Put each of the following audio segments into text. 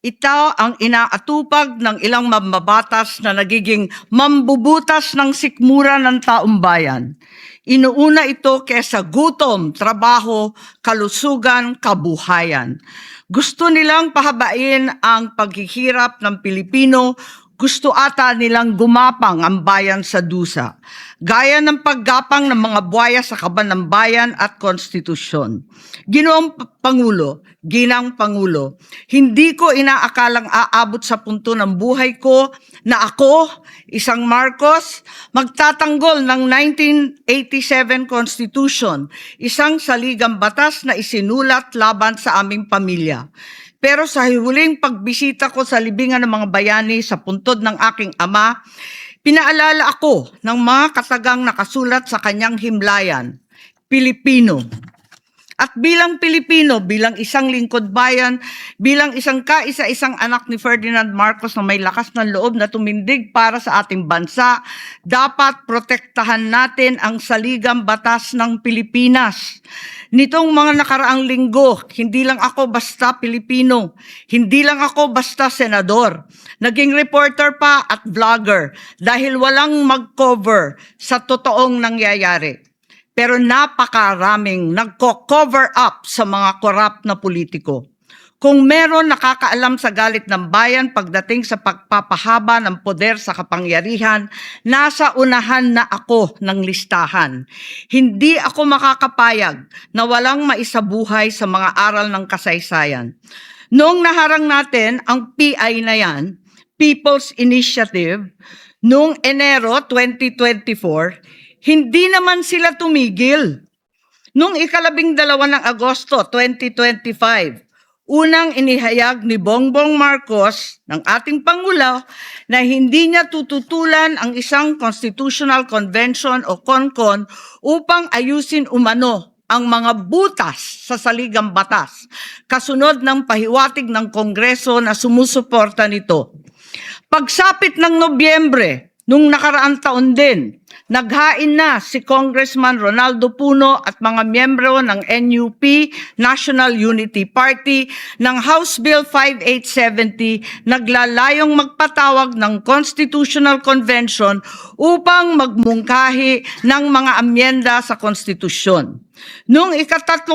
Ito ang inaatupag ng ilang mambabatas na nagiging mambubutas ng sikmura ng taong bayan. Inuuna ito kesa gutom, trabaho, kalusugan, kabuhayan. Gusto nilang pahabain ang paghihirap ng Pilipino. Gusto ata nilang gumapang ang bayan sa dusa, gaya ng paggapang ng mga buhaya sa kaban ng bayan at konstitusyon. Ginoong Pangulo, Ginang Pangulo, hindi ko inaakalang aabot sa punto ng buhay ko na ako, isang Marcos, magtatanggol ng 1987 Constitution, isang saligang batas na isinulat laban sa aming pamilya. Pero sa huling pagbisita ko sa libingan ng mga bayani sa puntod ng aking ama, pinaalala ako ng mga katagang nakasulat sa kanyang himlayan, Pilipino. At bilang Pilipino, bilang isang lingkod bayan, bilang isang kaisa-isang anak ni Ferdinand Marcos na may lakas ng loob na tumindig para sa ating bansa, dapat protektahan natin ang saligang batas ng Pilipinas. Nitong mga nakaraang linggo, hindi lang ako basta Pilipino, hindi lang ako basta senador, naging reporter pa at vlogger dahil walang mag-cover sa totoong nangyayari. Pero napakaraming nagko-cover up sa mga korap na politiko. Kung meron nakakaalam sa galit ng bayan pagdating sa pagpapahaba ng poder sa kapangyarihan, nasa unahan na ako ng listahan. Hindi ako makakapayag na walang maisabuhay sa mga aral ng kasaysayan. Noong naharang natin ang PI na yan, People's Initiative, noong Enero 2024, hindi naman sila tumigil. Noong 12 ng Agosto 2025, unang inihayag ni Bongbong Marcos ng ating Pangulo na hindi niya tututulan ang isang Constitutional Convention o CONCON upang ayusin umano ang mga butas sa saligang batas, kasunod ng pahiwatig ng Kongreso na sumusuporta nito. Pagsapit ng Nobyembre, nung nakaraang taon din, naghain na si Congressman Ronaldo Puno at mga miyembro ng NUP, National Unity Party, ng House Bill 5870, naglalayong magpatawag ng Constitutional Convention upang magmungkahi ng mga amyenda sa konstitusyon. Noong 30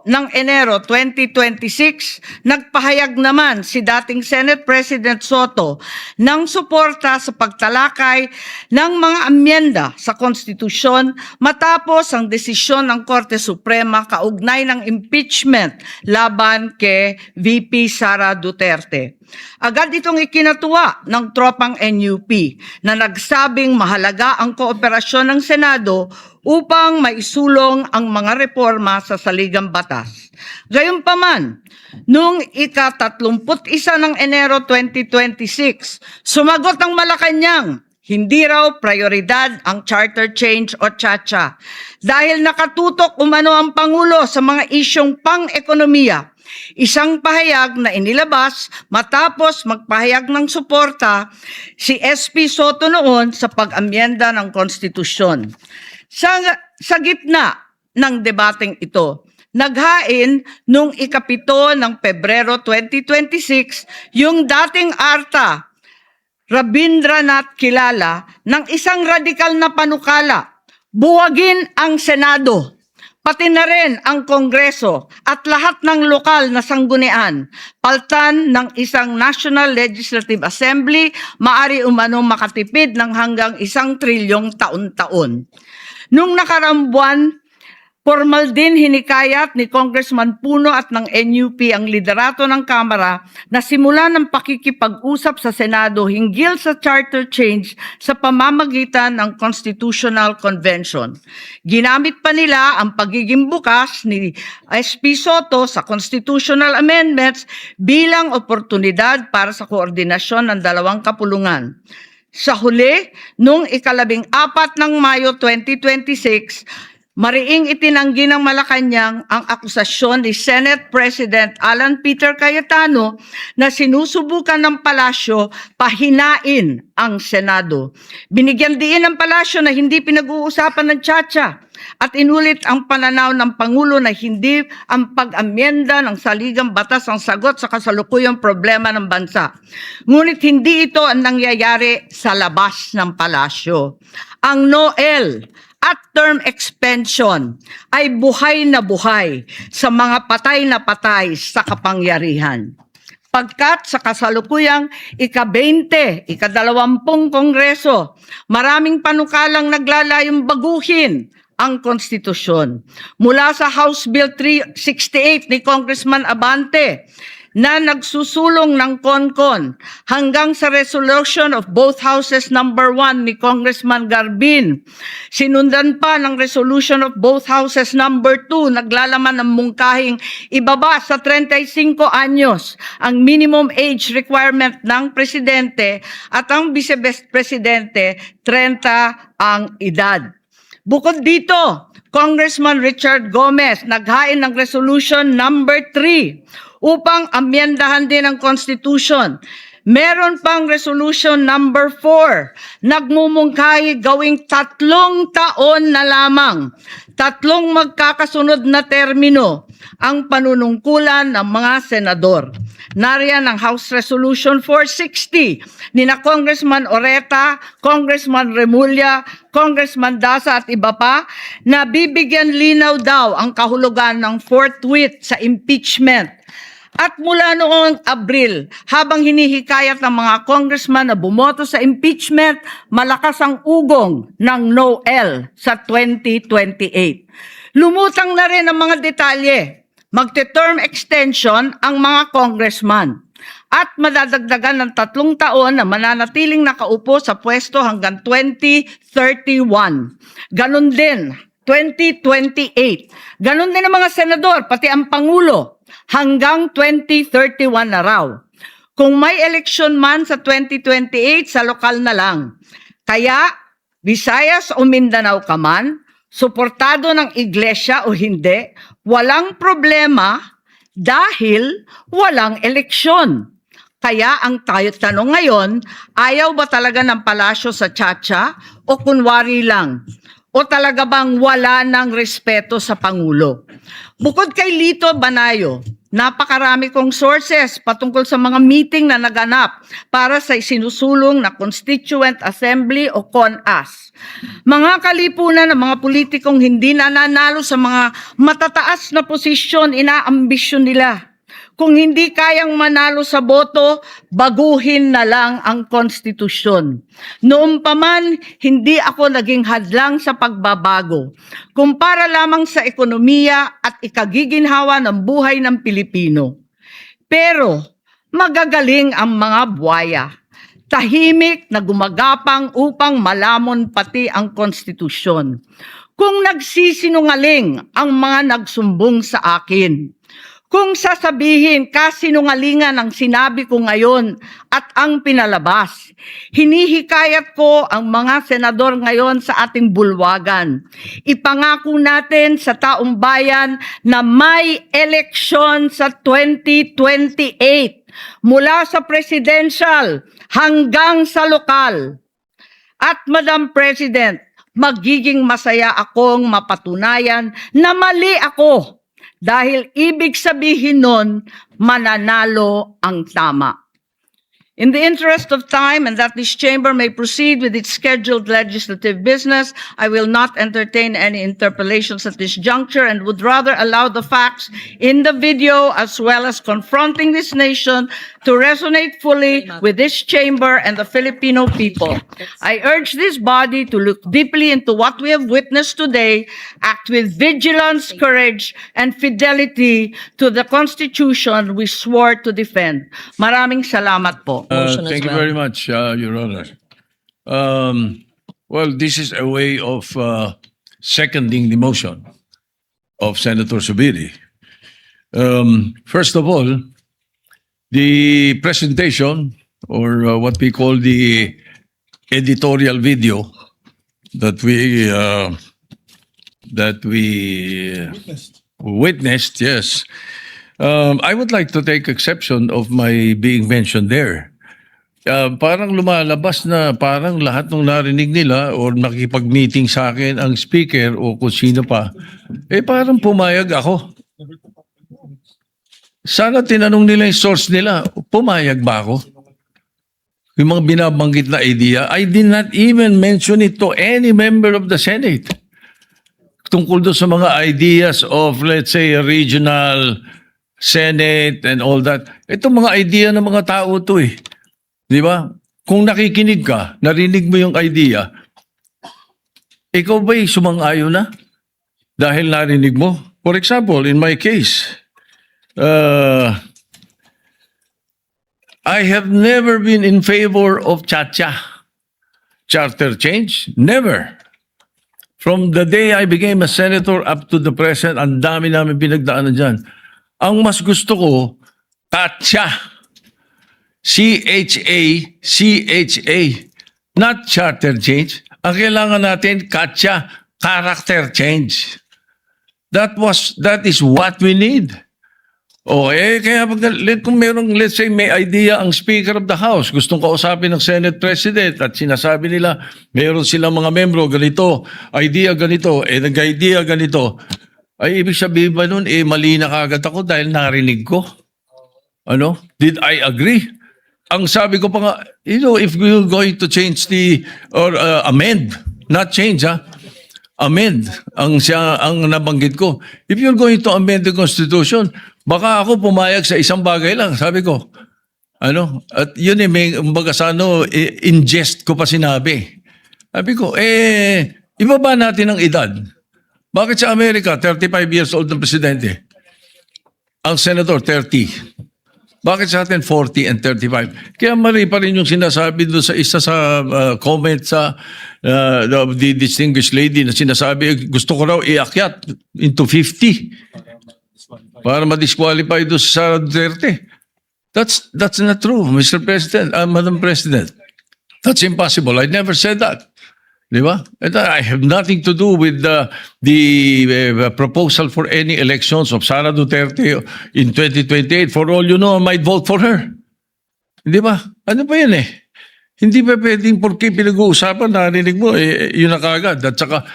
ng Enero 2026, nagpahayag naman si dating Senate President Soto ng suporta sa pagtalakay ng mga amyenda sa konstitusyon matapos ang desisyon ng Korte Suprema kaugnay ng impeachment laban kay VP Sara Duterte. Agad itong ikinatuwa ng tropang NUP na nagsabing mahalaga ang kooperasyon ng Senado upang maisulong ang mga reforma sa saligang batas. Gayunpaman, noong ika-31 ng Enero 2026, sumagot ang Malacanang, hindi raw prioridad ang charter change o CHACHA dahil nakatutok umano ang Pangulo sa mga isyong pang-ekonomiya. Isang pahayag na inilabas matapos magpahayag ng suporta si SP Soto noon sa pag-amyenda ng konstitusyon. Sa gitna ng debateng ito, naghain noong ika-7 ng Pebrero 2026 yung dating ARTA, Rabindranath Kilala, ng isang radikal na panukala, buwagin ang Senado, pati na rin ang Kongreso at lahat ng lokal na sanggunian, paltan ng isang National Legislative Assembly, maari umano makatipid ng hanggang 1 trilyong taon-taon. Nung nakaraang buwan, formal din hinikayat ni Congressman Puno at ng NUP ang liderato ng Kamara na simulan ng pakikipag-usap sa Senado hinggil sa charter change sa pamamagitan ng Constitutional Convention. Ginamit pa nila ang pagiging bukas ni SP Soto sa constitutional amendments bilang oportunidad para sa koordinasyon ng dalawang kapulungan. Sa huli, noong ika-14 ng Mayo 2026, mariing itinanggi ng Malacanang ang akusasyon ni Senate President Alan Peter Cayetano na sinusubukan ng palasyo pahinain ang Senado. Binigyan diin ng palasyo na hindi pinag-uusapan ng CHACHA At inulit ang pananaw ng Pangulo na hindi ang pag-amyenda ng saligang batas ang sagot sa kasalukuyang problema ng bansa. Ngunit hindi ito ang nangyayari sa labas ng palasyo. Ang NOEL at term extension ay buhay na buhay sa mga patay na patay sa kapangyarihan. Pagkat sa kasalukuyang ika-20, ika-20 Kongreso, maraming panukalang naglalayong baguhin ang konstitusyon. Mula sa House Bill 368 ni Congressman Abante na nagsusulong ng CONCON hanggang sa resolution of both houses number 1 ni Congressman Garbin. Sinundan pa ng resolution of both houses number 2 naglalaman ng mungkahing ibaba sa 35 anyos ang minimum age requirement ng presidente at ang vice-presidente 30 ang edad. Bukod dito, Congressman Richard Gomez naghain ng resolution number 3 upang amyendahan din ang Constitution. Meron pang resolution number 4, nagmumungkahi gawing 3 taon na lamang, 3 magkakasunod na termino ang panunungkulan ng mga senador. Nariyan ang House Resolution 460 ni na Congressman Oreta, Congressman Remulla, Congressman Daza at iba pa na bibigyan linaw daw ang kahulugan ng forthwith sa impeachment. At mula noong Abril, habang hinihikayat ng mga congressman na bumoto sa impeachment, malakas ang ugong ng NOEL sa 2028. Lumutang na rin ang mga detalye. Magte-term extension ang mga congressman at madadagdagan ng 3 taon na mananatiling nakaupo sa pwesto hanggang 2031. Ganon din, 2028. Ganon din ang mga senador, pati ang Pangulo, hanggang 2031 na raw. Kung may election man sa 2028, sa lokal na lang. Kaya, Visayas o Mindanao ka man, suportado ng iglesia o hindi, walang problema dahil walang eleksyon. Kaya ang tanong ngayon, ayaw ba talaga ng palasyo sa tsa-tsa o kunwari lang? O talaga bang wala ng respeto sa Pangulo? Bukod kay Lito Banayo, napakarami kong sources patungkol sa mga meeting na naganap para sa isinusulong na Constituent Assembly o CONAS. Mga kalipunan ng mga politikong hindi nananalo sa mga matataas na posisyon, inaambisyon nila. Kung hindi kayang manalo sa boto, baguhin na lang ang konstitusyon. Noon pa man, hindi ako naging hadlang sa pagbabago. Kumpara lamang sa ekonomiya at ikagiginhawa ng buhay ng Pilipino. Pero magagaling ang mga buwaya. Tahimik na gumagapang upang malamon pati ang konstitusyon. Kung nagsisinungaling ang mga nagsumbong sa akin, kung sasabihin kasinungalingan ang sinabi ko ngayon at ang pinalabas, hinihikayat ko ang mga senador ngayon sa ating bulwagan. Ipangako natin sa taong bayan na may eleksyon sa 2028 mula sa presidential hanggang sa lokal. At Madam President, magiging masaya akong mapatunayan na mali ako. Dahil ibig sabihin nun, mananalo ang tama. In the interest of time and that this chamber may proceed with its scheduled legislative business, I will not entertain any interpellations at this juncture and would rather allow the facts in the video as well as confronting this nation to resonate fully with this chamber and the Filipino people. I urge this body to look deeply into what we have witnessed today, act with vigilance, courage, and fidelity to the Constitution we swore to defend. Maraming salamat po. Thank you very much, Your Honor. Well, this is a way of seconding the motion of Senator Zubiri. First of all, the presentation, or what we call the editorial video that we witnessed, yes. I would like to take exception of my being mentioned there. parang lumalabas na parang lahat ng narinig nila or nakipag-meeting sa akin ang speaker o kung sino pa, parang pumayag ako. Sana tinanong nila yung source nila, pumayag ba ako? Yung mga binabanggit na idea, I did not even mention it to any member of the Senate. Tungkol doon sa mga ideas of, let's say, a regional Senate and all that. Ito mga idea ng mga tao to eh. Di ba? Kung nakikinig ka, narinig mo yung idea, ikaw ba'y sumang-ayon na? Dahil narinig mo? For example, in my case, I have never been in favor of Chacha. Charter change? Never. From the day I became a senator up to the present, ang dami namin pinagdaanan dyan. Ang mas gusto ko, Chacha. C-H-A, not charter change. Ang kailangan natin, Chacha, character change. That is what we need. Kaya kung merong, let's say, may idea ang Speaker of the House, gustong kausapin ng Senate President at sinasabi nila, meron silang mga membro, ganito, idea ganito, nag-idea ganito, ay ibig sabihin ba nun, mali na kagad ako dahil narinig ko? Ano? Did I agree? Ang sabi ko pa nga, if we're going to change or amend, not change amend, ang nabanggit ko. If you're going to amend the Constitution, baka ako pumayag sa isang bagay lang, sabi ko. At yun in jest ko pa sinabi. Sabi ko, ibaba natin ang edad. Bakit sa Amerika, 35 years old ng presidente? Ang senador, 30. Bakit sa atin 40 and 35? Kaya mali pa rin yung sinasabi doon sa isa sa comment sa the distinguished lady na sinasabi, gusto ko raw iakyat into 50 para ma-disqualify doon sa Duterte. That's not true, Mr. President, Madam President. That's impossible. I never said that. Di ba? And I have nothing to do with the proposal for any elections of Sara Duterte in 2028. For all you know, I might vote for her. Di ba? Ano pa yan eh? Hindi pa pwedeng porque pinag-uusapan, narinig mo, yun na kagad. At saka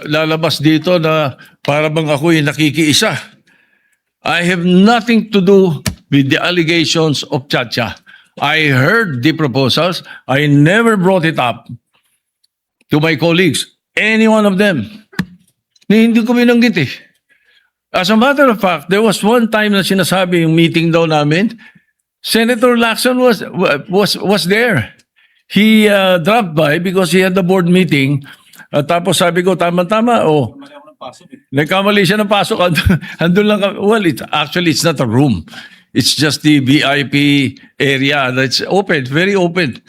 lalabas dito na para bang ako'y nakikiisa. I have nothing to do with the allegations of Chacha. I heard the proposals. I never brought it up to my colleagues, any one of them. Hindi ko binanggit eh. As a matter of fact, there was one time na sinasabi yung meeting daw namin, Senator Lacson was there. He dropped by because he had the board meeting. Tapos sabi ko, tama-tama, nagkamali siya ng pasok. Andun lang kami. Well, it's not a room. It's just the VIP area that's open, very open.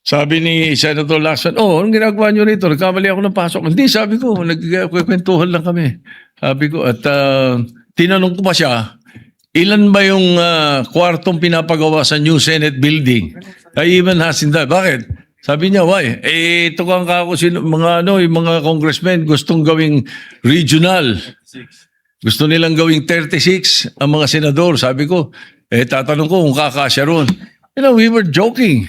Sabi ni Senator Lacson, anong ginagawa nyo rito? Nagkamali ako ng pasok. Hindi, sabi ko, nagkwentuhan lang kami. Sabi ko, at tinanong ko pa siya, ilan ba yung kwartong pinapagawa sa new Senate building? I even asked him that. Bakit? Sabi niya, why? Ito kang kako, yung mga congressmen gustong gawing regional. Gusto nilang gawing 36 ang mga senador. Sabi ko, tatanong ko kung kakasya ron. We were joking.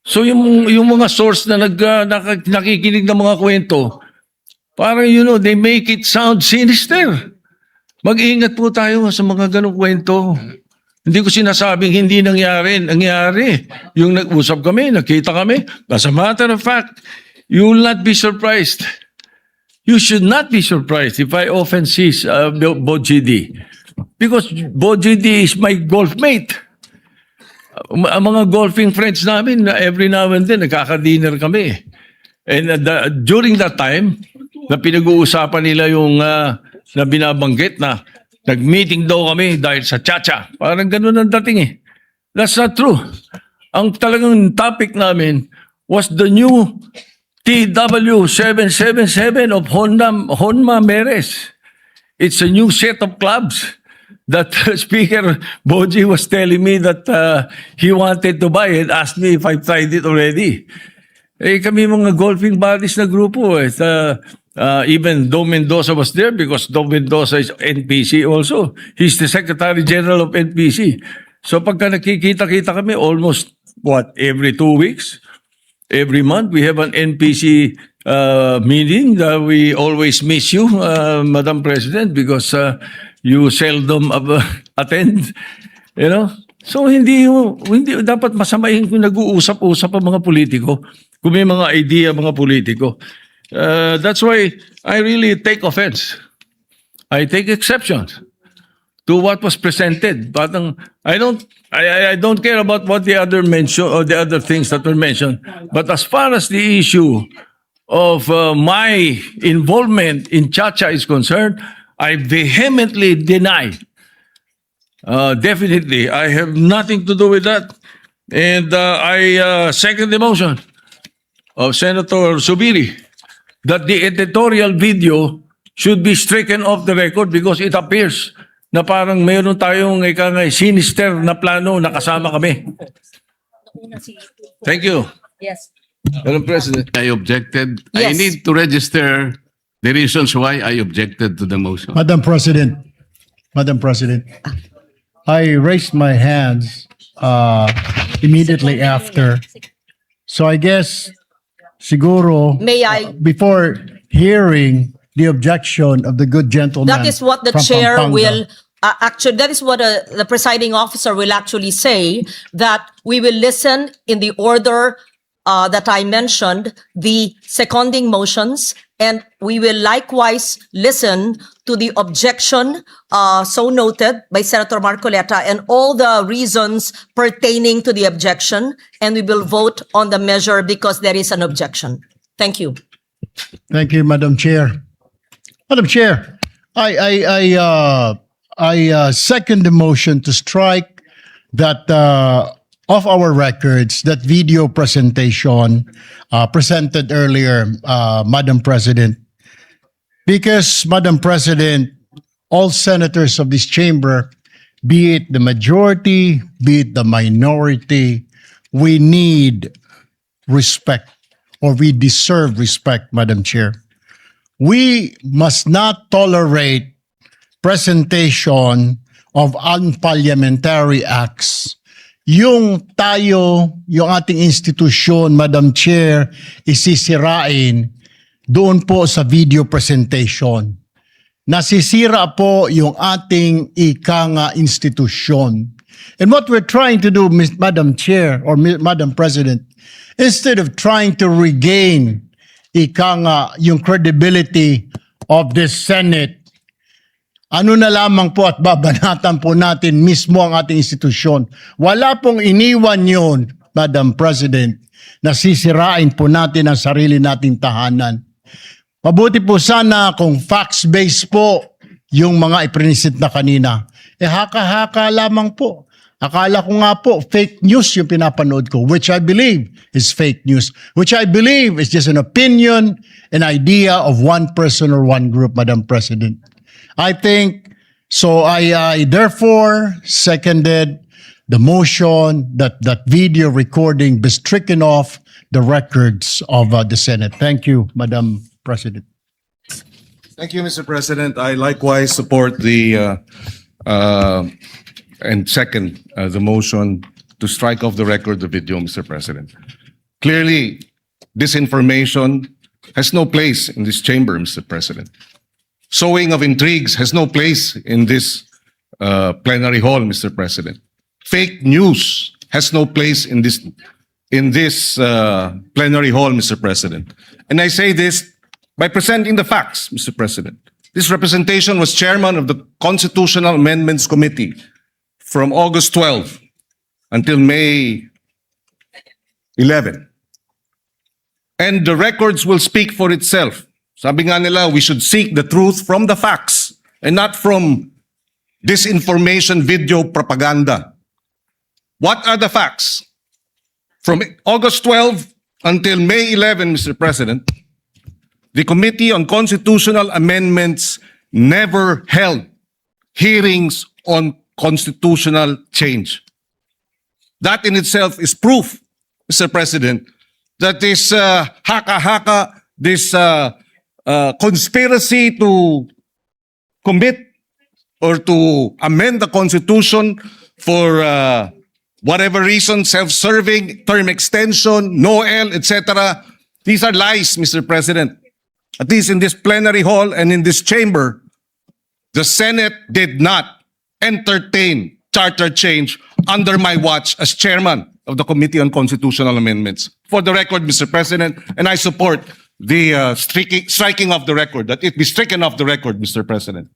So yung mga source na nakikinig ng mga kwento, parang they make it sound sinister. Mag-iingat po tayo sa mga ganong kwento. Hindi ko sinasabing hindi nangyari. Nangyari. Yung nag-usap kami, nakita kami. As a matter of fact, you will not be surprised. You should not be surprised if I often see Bojidi. Because Bojidi is my golf mate. Ang mga golfing friends namin, every now and then, nagkaka-dinner kami. And during that time, na pinag-uusapan nila yung na binabanggit na nag-meeting daw kami dahil sa Chacha. Parang ganun ang dating eh. That's not true. Ang talagang topic namin was the new TW777 of Honma Meres. It's a new set of clubs that Speaker Boji was telling me that he wanted to buy and asked me if I've tried it already. Kami mga golfing buddies na grupo. Even Dom Mendoza was there because Dom Mendoza is NPC also. He's the Secretary General of NPC. So pagka nakikita-kita kami, almost, every 2 weeks? Every month, we have an NPC meeting. We always miss you, Madam President, because you seldom attend. You know? So hindi dapat masamahin kung nag-uusap-usap ang mga politiko. Kung may mga idea mga politiko. That's why I really take offense. I take exception to what was presented. Parang I don't care about what the other mention or the other things that were mentioned. But as far as the issue of my involvement in Chacha is concerned, I vehemently deny. Definitely, I have nothing to do with that. And I second the motion of Senator Subiri that the editorial video should be stricken off the record because it appears na parang mayroon tayong sinister na plano na kasama kami. Thank you. Yes. Madam President. I objected. I Yes. need to register the reasons why I objected to the motion. Madam President, I raised my hands immediately after. So I guess siguro May I? before hearing the objection of the good gentleman. That is what the from chair Pampanga. will, actually, that is what the presiding officer will actually say, that we will listen in the order that I mentioned, the seconding motions, and we will likewise listen to the objection so noted by Senator Marcoleta and all the reasons pertaining to the objection, and we will vote on the measure because there is an objection. Thank you. Thank you, Madam Chair. Madam Chair, I second the motion to strike that of our records that video presentation presented earlier, Madam President, because Madam President, all senators of this chamber, be it the majority, be it the minority, we need respect, or we deserve respect, Madam Chair. We must not tolerate presentation of unparliamentary acts. Yung ating institusyon, Madam Chair, isisirain doon po sa video presentation. Nasisira po yung ating institusyon. And what we're trying to do, Madam Chair or Madam President, instead of trying to regain yung credibility of this Senate, ano na lamang po at babanatan po natin mismo ang ating institusyon. Wala pong iniwan yun, Madam President, na sisirain po natin ang sarili nating tahanan. Mabuti po sana kung facts-based po yung mga iprinisit na kanina. Haka-haka lamang po. Akala ko nga po, fake news yung pinapanood ko, which I believe is fake news, which I believe is just an opinion, an idea of one person or one group, Madam President. I think, so I therefore seconded the motion that that video recording be stricken off the records of the Senate. Thank you, Madam President. Thank you, Mr. President. I likewise support the and second the motion to strike off the record the video, Mr. President. Clearly, this information has no place in this chamber, Mr. President. Sowing of intrigues has no place in this plenary hall, Mr. President. Fake news has no place in this plenary hall, Mr. President. And I say this by presenting the facts, Mr. President. This representation was chairman of the Constitutional Amendments Committee from August 12 until May 11. And the records will speak for itself. Sabi nga nila, we should seek the truth from the facts and not from disinformation video propaganda. What are the facts? From August 12 until May 11, Mr. President, the Committee on Constitutional Amendments never held hearings on constitutional change. That in itself is proof, Mr. President, that this haka-haka, this conspiracy to commit or to amend the Constitution for whatever reason, self-serving, term extension, Noel, etc. These are lies, Mr. President. At least in this plenary hall and in this chamber, the Senate did not entertain charter change under my watch as chairman of the Committee on Constitutional Amendments. For the record, Mr. President, and I support the striking of the record, that it be stricken off the record, Mr. President.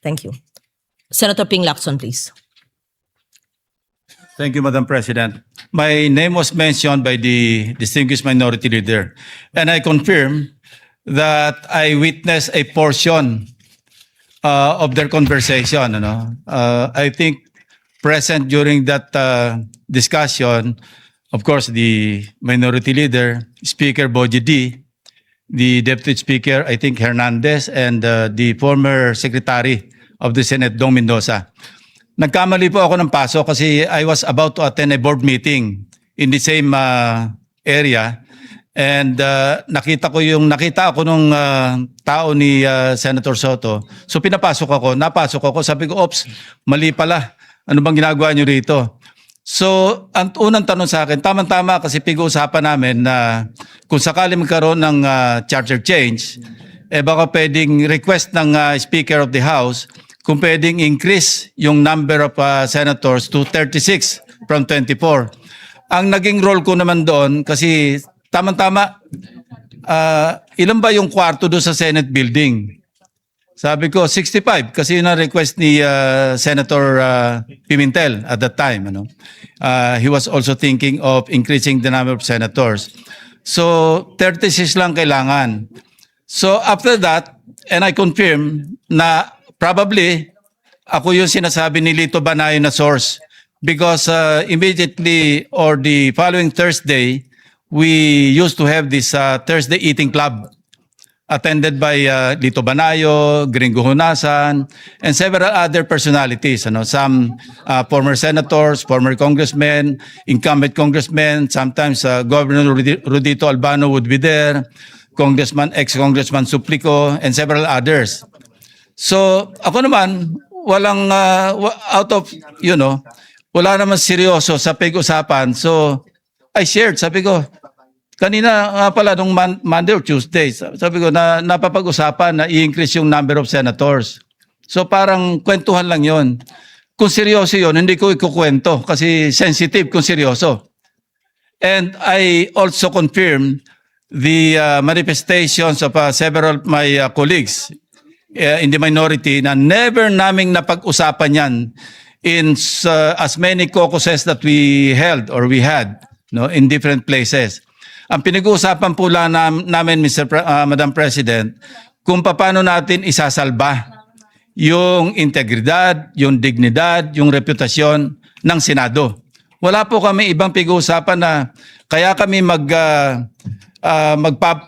Thank you. Senator Ping Lacson, please. Thank you, Madam President. My name was mentioned by the distinguished minority leader, and I confirm that I witnessed a portion of their conversation. I think present during that discussion, of course, the minority leader, Speaker Boji D, the Deputy Speaker, I think Hernandez, and the former Secretary of the Senate, Dong Mendoza. Nagkamali po ako ng paso kasi I was about to attend a board meeting in the same area, and nakita ako nung tao ni Senator Soto. So napasok ako, sabi ko, "Ops, mali pala. Ano bang ginagawa niyo rito?" So, ang unang tanong sa akin, tama-tama kasi pag-uusapan namin na kung sakali magkaroon ng charter change, baka pwedeng request ng Speaker of the House kung pwedeng increase yung number of senators to 36 from 24. Ang naging role ko naman doon, kasi tama-tama, ilan ba yung kwarto doon sa Senate building? Sabi ko, 65, kasi yun ang request ni Senator Pimentel at that time. He was also thinking of increasing the number of senators. So, 36 lang kailangan. So, after that, and I confirm na probably ako yung sinasabi ni Lito Banayo na source, because immediately or the following Thursday, we used to have this Thursday eating club attended by Lito Banayo, Gringo Honasan, and several other personalities. Some former senators, former congressmen, incumbent congressmen, sometimes Governor Rodito Albano would be there, ex-Congressman Suplico, and several others. So, ako naman, walang, out of, wala naman seryoso sa pag-usapan. So, I shared, sabi ko, kanina nga pala nung Monday or Tuesday, sabi ko na napapag-usapan na i-increase yung number of senators. So, parang kwentuhan lang yon. Kung seryoso yon, hindi ko ikukwento kasi sensitive kung seryoso. And I also confirm the manifestations of several of my colleagues in the minority na never naming napag-usapan yan in as many caucuses that we held or we had in different places. Ang pinag-uusapan po lang namin, Madam President, kung paano natin isasalba yung integridad, yung dignidad, yung reputasyon ng Senado. Wala po kami ibang pag-uusapan na kaya kami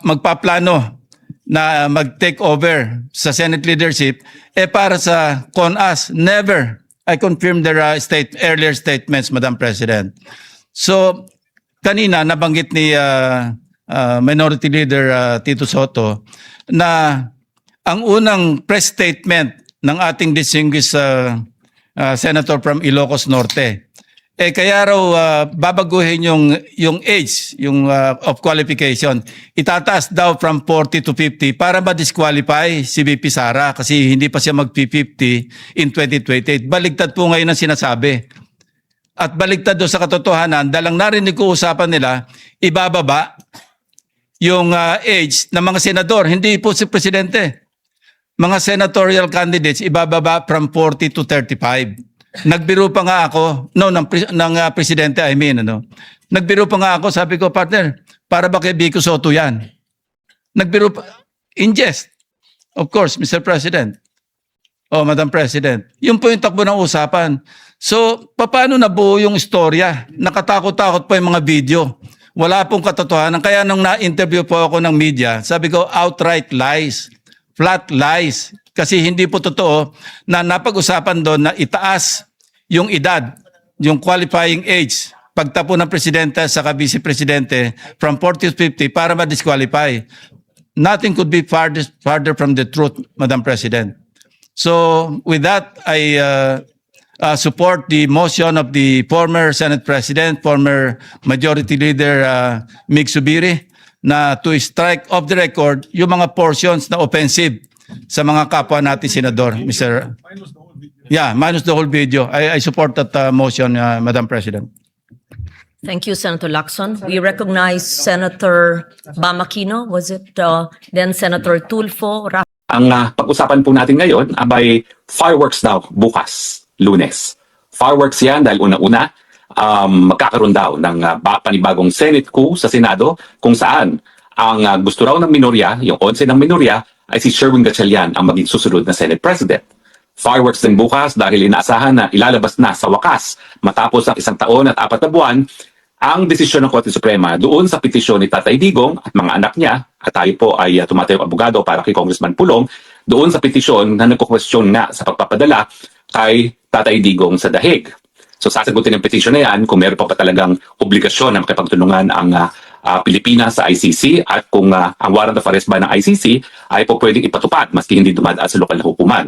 magpaplano na mag-take over sa Senate leadership, para sa CONAS, never. I confirm their earlier statements, Madam President. So, kanina nabanggit ni Minority Leader Tito Soto na ang unang press statement ng ating distinguished Senator from Ilocos Norte, kaya raw babaguhin yung age of qualification. Itataas daw from 40 to 50 para ma-disqualify si VP Sara kasi hindi pa siya mag-50 in 2028. Baligtad po ngayon ang sinasabi. At baligtad doon sa katotohanan, dalang narinig ko usapan nila, ibababa yung age ng mga senador, hindi po si Presidente. Mga senatorial candidates, ibababa from 40 to 35. Nagbiro pa nga ako, ng Presidente, Nagbiro pa nga ako, sabi ko, partner, para ba kay Vico Soto yan? Nagbiro pa, in jest. Of course, Mr. President. Madam President. Yun po yung takbo ng usapan. So, paano nabuo yung istorya? Nakatakot-takot po yung mga video. Wala pong katotohanan. Kaya nung na-interview po ako ng media, sabi ko, outright lies. Flat lies. Kasi hindi po totoo na napag-usapan doon na itaas yung edad, yung qualifying age, pagtapo ng Presidente sa Vice Presidente from 40 to 50 para ma-disqualify. Nothing could be farther from the truth, Madam President. So with that, support the motion of the former Senate President, former Majority Leader Mig Subiri, na to strike off the record yung mga portions na offensive sa mga kapwa natin senador, Mr. Yeah, minus the whole video. I support that motion, Madam President. Thank you, Senator Lacson. We recognize Senator Bamakino. Was it then Senator Tulfo? Ang pag-usapan po natin ngayon abay fireworks daw bukas, Lunes. Fireworks yan dahil una-una magkakaroon daw ng panibagong Senate coup sa Senado kung saan ang gusto raw ng minorya, yung 11 ng minorya, ay si Sherwin Gatchalian ang maging susunod na Senate President. Fireworks din bukas dahil inaasahan na ilalabas na sa wakas matapos ang 1 taon at 4 na buwan ang desisyon ng Korte Suprema doon sa petisyon ni Tatay Digong at mga anak niya, at tayo po ay tumatayong abogado para kay Congressman Pulong, doon sa petisyon na nagko-question nga sa pagpapadala kay Tatay Digong sa dahig. So sasagutin ng petisyon na yan kung meron pa talagang obligasyon na makipagtulungan ang Pilipinas sa ICC at kung ang warrant of arrest ba ng ICC ay po pwedeng ipatupad maski hindi dumadaan sa lokal na hukuman.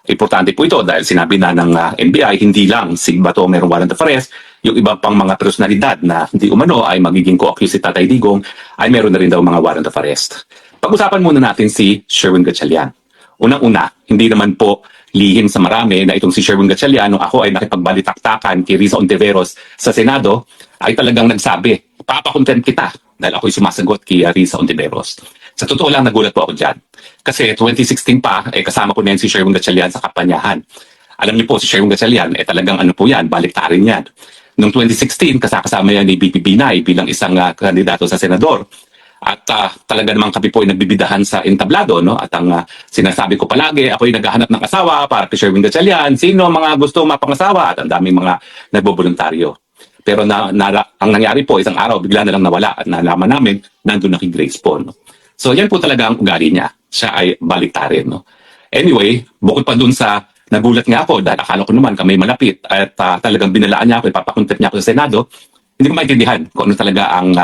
Importante po ito dahil sinabi na ng NBI, hindi lang si Bato merong warrant of arrest, yung iba pang mga personalidad na hindi umano ay magiging co-accused si Tatay Digong ay meron na rin daw mga warrant of arrest. Pag-usapan muna natin si Sherwin Gatchalian. Unang-una, hindi naman po lihim sa marami na itong si Sherwin Gatchalian, nung ako ay nakipagbalitaktakan kay Risa Ontiveros sa Senado, ay talagang nagsabi, papakontent kita dahil ako'y sumasagot kay Risa Ontiveros. Sa totoo lang, nagulat po ako dyan. Kasi 2016 pa, kasama ko na yan si Sherwin Gatchalian sa kampanyahan. Alam niyo po, si Sherwin Gatchalian, talagang ano po yan, baliktarin yan. Noong 2016, kasama yan ni BP Binay bilang isang kandidato sa senador. At talaga namang kami po ay nagbibidahan sa entablado, no? At ang sinasabi ko palagi, ako ay naghahanap ng asawa para kay Sherwin Gatchalian. Sino mga gusto mapangasawa? At ang daming mga nagboboluntaryo. Pero ang nangyari po, isang araw, bigla na lang nawala at nalaman namin, nandun na kay Grace po, no? So yan po talaga ang ugali niya. Siya ay baliktarin, no? Anyway, bukod pa dun sa nagulat nga ako dahil akala ko naman kami malapit at talagang binalaan niya ako, ipapakontent niya ako sa Senado, hindi ko maintindihan kung ano talaga ang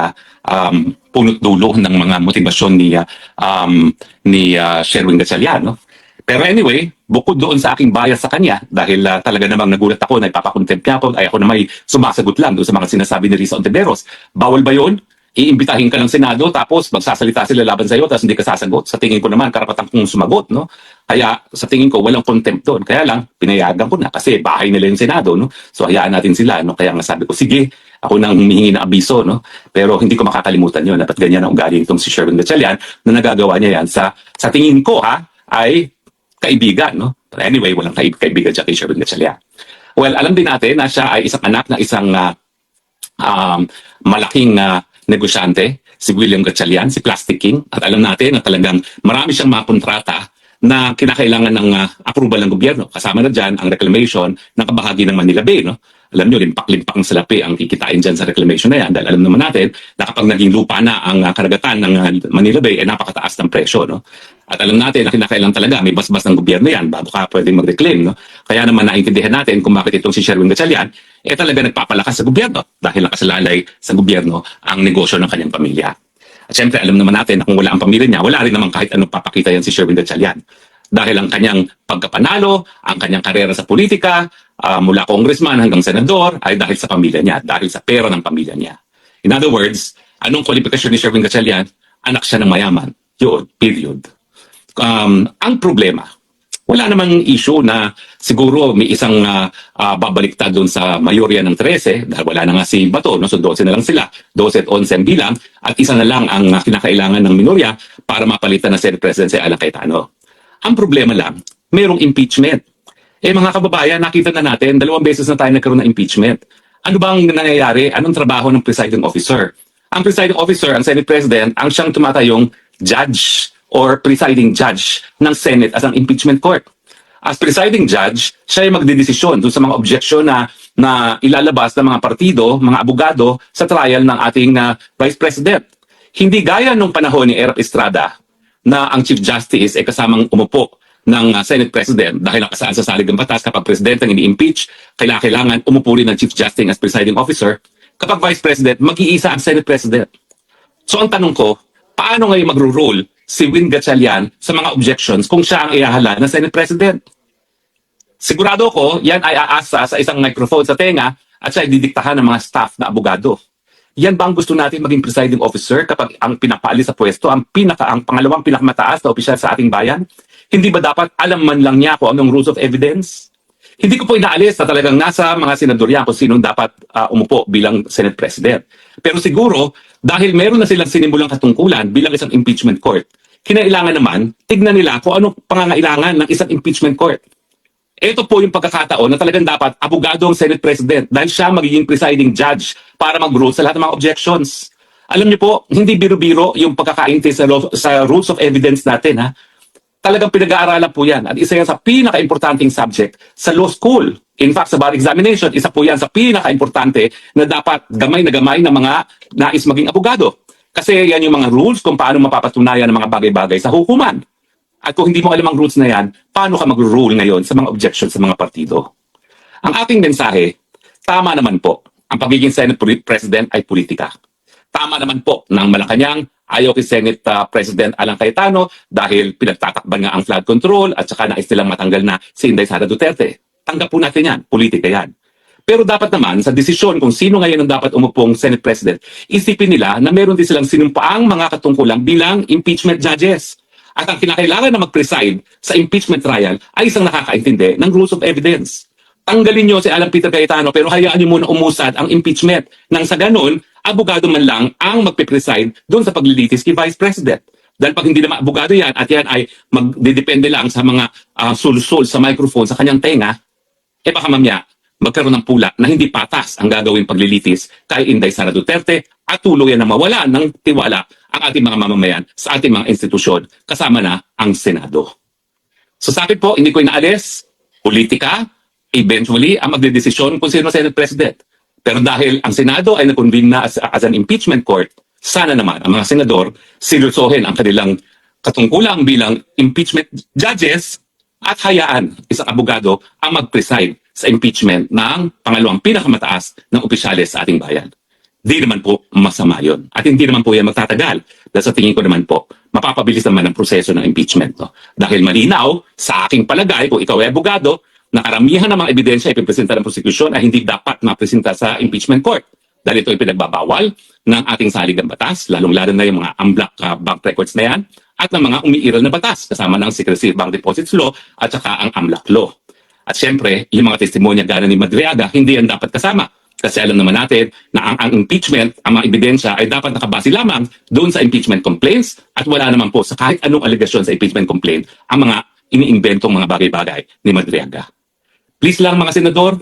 punot dulo ng mga motibasyon ni Sherwin Gatchalian, no? Pero anyway, bukod doon sa aking bias sa kanya, dahil talaga namang nagulat ako na ipapakontent niya ako, ay ako na may sumasagot lang doon sa mga sinasabi ni Risa Ontiveros. Bawal ba yun? Iimbitahin ka ng Senado tapos magsasalita sila laban sa iyo tapos hindi ka sasagot. Sa tingin ko naman karapatan kong sumagot, no? Kaya sa tingin ko walang contempt doon. Kaya lang pinayagan ko na kasi bahay nila yung Senado, no? So hayaan natin sila, no? Kaya nga sabi ko, sige, ako nang humihingi ng abiso, no? Pero hindi ko makakalimutan yun. Dapat ganyan ang ugali itong si Sherwin Gatchalian na nagagawa niya yan sa tingin ko ay kaibigan, no? But anyway, walang kaibigan siya kay Sherwin Gatchalian. Well, alam din natin na siya ay isang anak ng isang malaking negosyante, si William Gatchalian, si Plastic King. At alam natin na talagang marami siyang mga kontrata na kinakailangan ng approval ng gobyerno. Kasama na dyan ang reclamation ng kabahagi ng Manila Bay, no? Alam nyo, limpak-limpak ng salapi ang kikitain dyan sa reclamation na yan. Dahil alam naman natin na kapag naging lupa na ang karagatan ng Manila Bay, ay napakataas ng presyo, no? At alam natin na kinakailangan talaga may basbas ng gobyerno yan bago ka pwedeng mag-reclaim, no? Kaya naman naintindihan natin kung bakit itong si Sherwin Gatchalian talaga nagpapalakas sa gobyerno dahil nakasalalay sa gobyerno ang negosyo ng kanyang pamilya. At syempre, alam naman natin na kung wala ang pamilya niya, wala rin naman kahit anong papakita yan si Sherwin Gatchalian. Dahil ang kanyang pagkapanalo, ang kanyang karera sa politika, mula congressman hanggang senador, ay dahil sa pamilya niya, dahil sa pera ng pamilya niya. In other words, anong kwalifikasyon ni Sherwin Gatchalian? Anak siya ng mayaman. Yun, period. Ang problema, wala namang issue na siguro may isang babaliktad doon sa mayorya ng 13 dahil wala na nga si Bato, no? So 12 na lang sila, 12 at 11 bilang at isa na lang ang kinakailangan ng minorya para mapalitan na Senate President si Alan Cayetano. Ang problema lang, mayroong impeachment. Mga kababayan, nakita na natin, 2 beses na tayo nagkaroon ng impeachment. Ano bang nangyayari? Anong trabaho ng presiding officer? Ang presiding officer, ang Senate President, ang siyang tumatayong judge or presiding judge ng Senate as ang impeachment court. As presiding judge, siya ay magdedesisyon doon sa mga objection na ilalabas ng mga partido, mga abogado sa trial ng ating Vice President. Hindi gaya nung panahon ni Erap Estrada na ang Chief Justice ay kasamang umupo ng Senate President dahil nakasaan sa salig ng batas kapag Presidente ang ini-impeach, kailangan umupo rin ng Chief Justice as presiding officer. Kapag Vice President, mag-iisa ang Senate President. So ang tanong ko, paano ngayon magro-rule si Win Gatchalian sa mga objections kung siya ang ihahala na Senate President? Sigurado ko, yan ay aasa sa isang microphone sa tenga at siya ay didiktahan ng mga staff na abogado. Yan ba ang gusto natin maging presiding officer kapag ang pinapaalis sa pwesto, ang pangalawang pinakamataas na opisyal sa ating bayan? Hindi ba dapat alam man lang niya kung anong rules of evidence? Hindi ko po inaalis na talagang nasa mga senador yan kung sinong dapat umupo bilang Senate President. Pero siguro, dahil meron na silang sinimulang katungkulan bilang isang impeachment court, kinailangan naman, tignan nila kung anong pangangailangan ng isang impeachment court. Ito po yung pagkakataon na talagang dapat abogado ang Senate President dahil siya magiging presiding judge para mag-rule sa lahat ng mga objections. Alam niyo po, hindi biro-biro yung pagkakaintindi sa rules of evidence natin. Talagang pinag-aaralan po yan. At isa yan sa pinaka-importanting subject sa law school. In fact, sa bar examination, isa po yan sa pinaka-importante na dapat gamay na gamay ng mga nais maging abogado. Kasi yan yung mga rules kung paano mapapatunayan ng mga bagay-bagay sa hukuman. At kung hindi mo alam ang rules na yan, paano ka mag-rule ngayon sa mga objections sa mga partido? Ang aking mensahe, tama naman po, ang pagiging Senate President ay politika. Tama naman po ng Malacanang, ayaw kay Senate President Alan Cayetano dahil pinagtatakban nga ang flood control at saka nais nilang matanggal na si Inday Sara Duterte. Tanggap po natin yan, politika yan. Pero dapat naman sa desisyon kung sino ngayon ang dapat umupong Senate President, isipin nila na meron din silang sinumpaang mga katungkulang bilang impeachment judges. At ang kinakailangan na mag-preside sa impeachment trial ay isang nakakaintindi ng rules of evidence. Tanggalin nyo si Alan Peter Cayetano pero hayaan nyo muna umusad ang impeachment. Nang sa ganun, abogado man lang ang magpipreside doon sa paglilitis kay Vice President. Dahil pag hindi naman abogado yan at yan ay magdidepende lang sa mga sul-sul sa microphone sa kanyang tenga, baka mamaya magkaroon ng pula na hindi patas ang gagawin paglilitis kay Inday Sara Duterte at tuluyan na mawala ng tiwala ang ating mga mamamayan sa ating mga institusyon kasama na ang Senado. So sa akin po, hindi ko inaalis, politika, eventually ang magdedesisyon kung sino Senate President. Pero dahil ang Senado ay na-convene na as an impeachment court, sana naman ang mga senador seryosohin ang kanilang katungkulang bilang impeachment judges at hayaan isang abogado ang mag-preside sa impeachment ng pangalawang pinakamataas ng opisyales sa ating bayan. Di naman po masama yun. At hindi naman po yan magtatagal. Dahil sa tingin ko naman po, mapapabilis naman ang proseso ng impeachment. No? Dahil malinaw, sa aking palagay, kung ikaw ay abogado, na karamihan ng mga ebidensya ay ipipresenta ng prosecution ay hindi dapat mapresenta sa impeachment court. Dahil ito ay pinagbabawal ng ating saligang batas, lalong-lalo na yung mga unblock bank records na yan, at ng mga umiiral na batas, kasama ng Secrecy Bank Deposits Law at saka ang unblock law. At syempre, yung mga testimonya gana ni Madriaga, hindi yan dapat kasama. Kasi alam naman natin na ang impeachment, ang mga ebidensya ay dapat nakabase lamang doon sa impeachment complaints at wala naman po sa kahit anong alegasyon sa impeachment complaint ang mga iniimbentong mga bagay-bagay ni Madriaga. Please lang mga senador,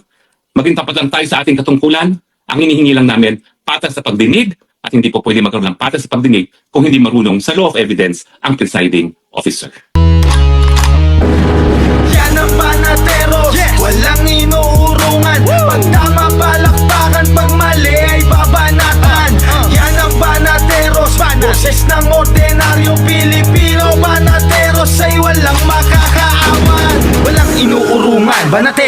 maging tapat lang tayo sa ating katungkulan. Ang hinihingi lang namin, patas sa pagdinig at hindi po pwede magkaroon ng patas sa pagdinig kung hindi marunong sa law of evidence ang presiding officer. Yan ang Banateros, walang inuurungan. Pag tama palakpakan, pag mali ay babanatan. Yan ang Banateros, boses ng ordinaryong Pilipino. Banateros ay walang makakaawan, walang inuurungan. Banateros